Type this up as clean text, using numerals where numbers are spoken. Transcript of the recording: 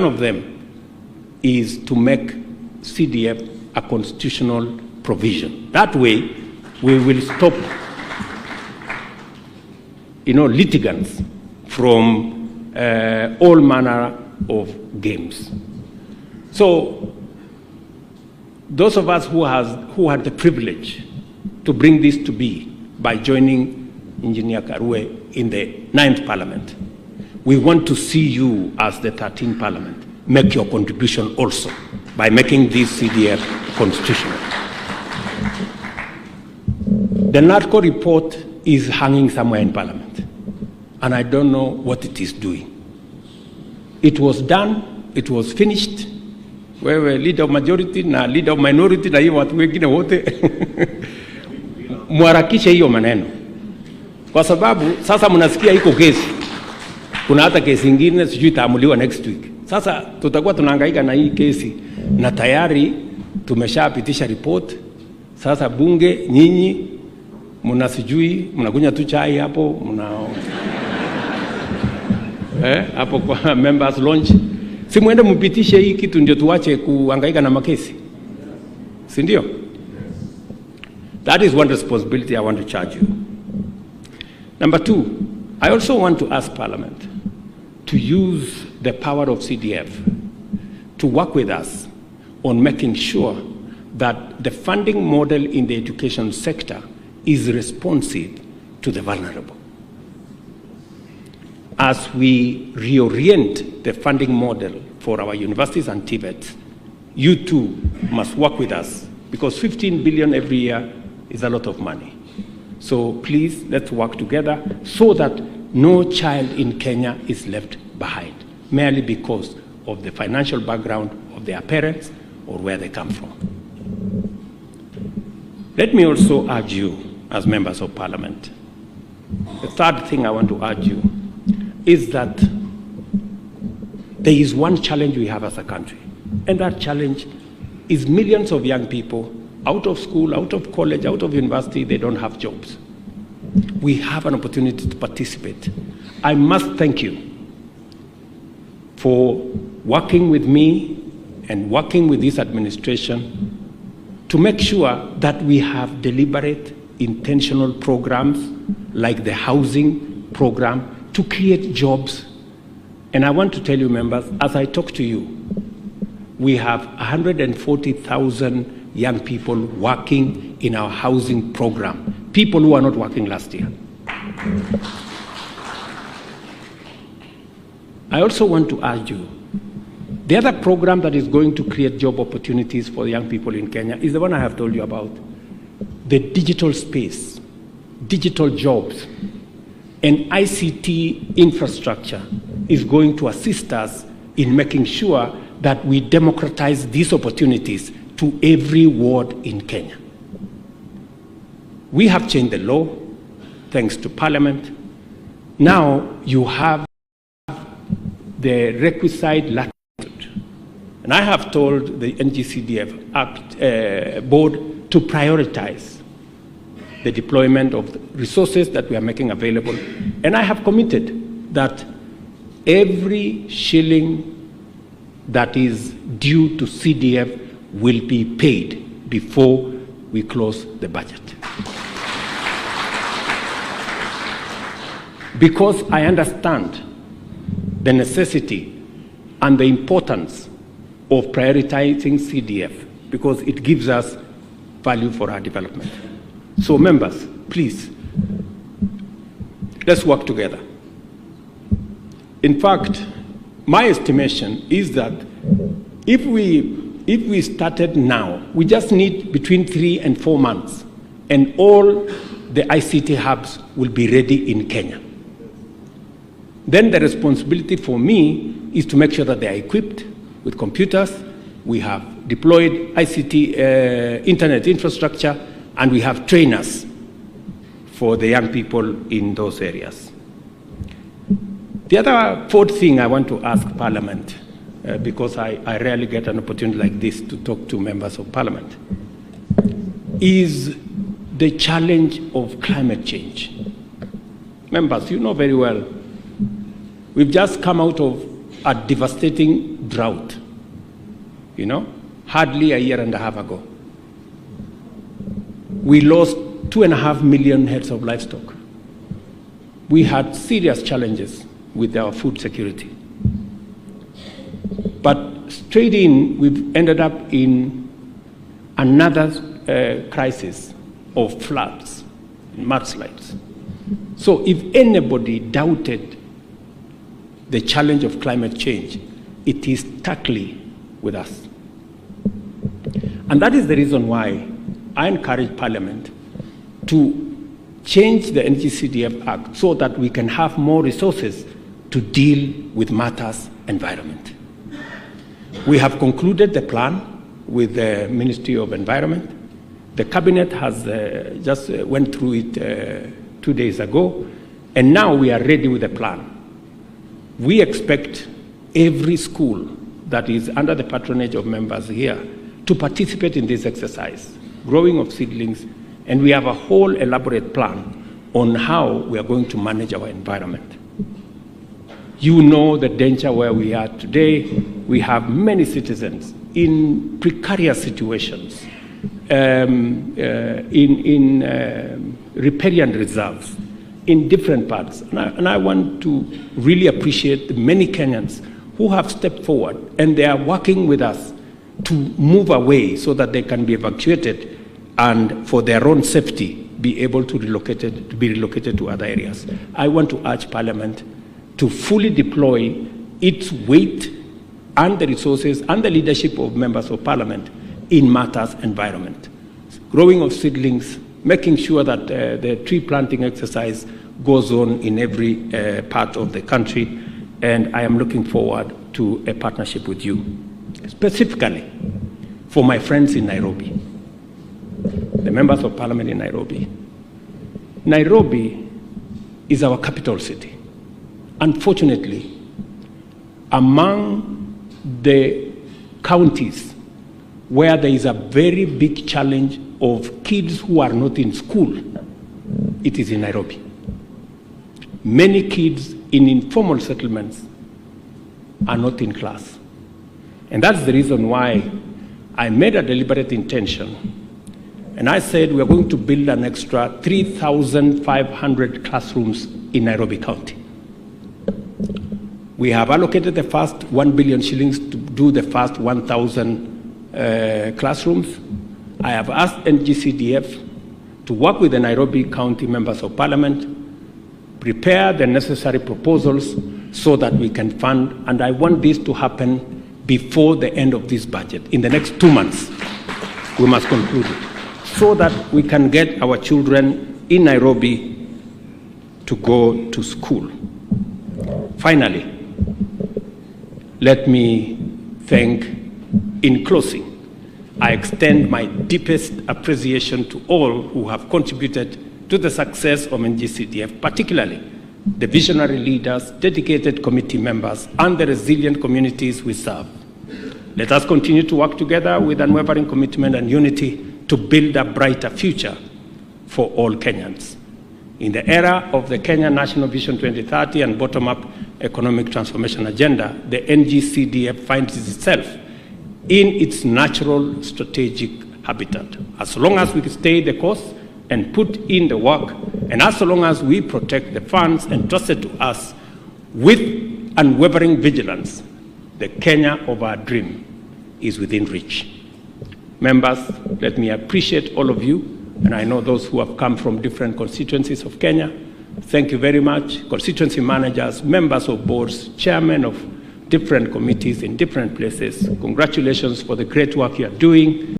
of them is to make CDF a constitutional provision. That way, we will stop, litigants from all manner of games. So, those of us who had the privilege to bring this to be by joining Engineer Karue in the 9th Parliament, we want to see you as the 13th Parliament make your contribution also by making this CDF constitutional. The NARCO report is hanging somewhere in Parliament, and I don't know what it is doing. It was done, it was finished. Wewe leader of majority na leader of minority na hiyo watu wengine wote mwarakishe hiyo maneno, kwa sababu sasa mnasikia iko kesi, kuna hata kesi ingine sijui itaamuliwa next week. Sasa tutakuwa tunahangaika na hii kesi na tayari tumeshapitisha report. Sasa bunge nyinyi mnasijui mnakunya tu chai hapo hapo kwa members launch, si muende mpitishe hii kitu ndio tuache kuhangaika na makesi, si ndio? That is one responsibility I want to charge you. Number two, I also want to ask Parliament to use the power of CDF to work with us on making sure that the funding model in the education sector is responsive to the vulnerable. As we reorient the funding model for our universities and TVETs, you too must work with us, because 15 billion every year is a lot of money. So please, let's work together so that no child in Kenya is left behind, merely because of the financial background of their parents or where they come from. Let me also urge you, as members of Parliament, the third thing I want to urge you is that there is one challenge we have as a country, and that challenge is millions of young people out of school, out of college, out of university, they don't have jobs. We have an opportunity to participate. I must thank you for working with me and working with this administration to make sure that we have deliberate, intentional programs like the housing program to create jobs. And I want to tell you, members, as I talk to you, we have 140,000 young people working in our housing program, people who are not working last year. I also want to urge you, the other program that is going to create job opportunities for young people in Kenya is the one I have told you about, the digital space, digital jobs, and ICT infrastructure is going to assist us in making sure that we democratize these opportunities to every ward in Kenya. We have changed the law, thanks to Parliament. Now you have the requisite latitude. And I have told the NGCDF board to prioritize the deployment of the resources that we are making available. And I have committed that every shilling that is due to CDF will be paid before we close the budget. Because I understand the necessity and the importance of prioritizing CDF, because it gives us value for our development. So members, please, let's work together. In fact, my estimation is that if we started now, we just need between 3 and 4 months, and all the ICT hubs will be ready in Kenya. Then the responsibility for me is to make sure that they are equipped with computers, we have deployed ICT internet infrastructure, and we have trainers for the young people in those areas. The other fourth thing I want to ask Parliament, because I rarely get an opportunity like this to talk to members of Parliament, is the challenge of climate change. Members, you know very well, we've just come out of a devastating drought, hardly a year and a half ago. We lost 2.5 million heads of livestock. We had serious challenges with our food security. But straight in, we've ended up in another crisis of floods, mudslides. So if anybody doubted the challenge of climate change, it is starkly with us. And that is the reason why I encourage Parliament to change the Energy CDF Act so that we can have more resources to deal with matters environment. We have concluded the plan with the Ministry of Environment. The Cabinet has just went through it 2 days ago, and now we are ready with the plan. We expect every school that is under the patronage of members here to participate in this exercise, growing of seedlings, and we have a whole elaborate plan on how we are going to manage our environment. You know the danger where we are today. We have many citizens in precarious situations, in riparian reserves, in different parts. And I want to really appreciate the many Kenyans who have stepped forward, and they are working with us to move away so that they can be evacuated and for their own safety be able to be relocated to other areas. I want to urge Parliament to fully deploy its weight and the resources and the leadership of members of Parliament in matters environment. Growing of seedlings, making sure that the tree planting exercise goes on in every part of the country, and I am looking forward to a partnership with you, specifically for my friends in Nairobi, the members of Parliament in Nairobi. Nairobi is our capital city. Unfortunately, among the counties where there is a very big challenge of kids who are not in school, it is in Nairobi. Many kids in informal settlements are not in class. And that's the reason why I made a deliberate intention. And I said we are going to build an extra 3,500 classrooms in Nairobi County. We have allocated the first 1 billion shillings to do the first 1,000 classrooms. I have asked NGCDF to work with the Nairobi County Members of Parliament, prepare the necessary proposals so that we can fund, and I want this to happen before the end of this budget. In the next 2 months, we must conclude it, so that we can get our children in Nairobi to go to school. Finally, let me thank, in closing, I extend my deepest appreciation to all who have contributed to the success of NGCDF, particularly the visionary leaders, dedicated committee members, and the resilient communities we serve. Let us continue to work together with unwavering commitment and unity to build a brighter future for all Kenyans. In the era of the Kenya National Vision 2030 and bottom-up economic transformation agenda, the NGCDF finds itself in its natural strategic habitat. As long as we stay the course and put in the work, and as long as we protect the funds entrusted to us with unwavering vigilance, the Kenya of our dream is within reach. Members, let me appreciate all of you, and I know those who have come from different constituencies of Kenya. Thank you very much. Constituency managers, members of boards, chairmen of different committees in different places. Congratulations for the great work you are doing.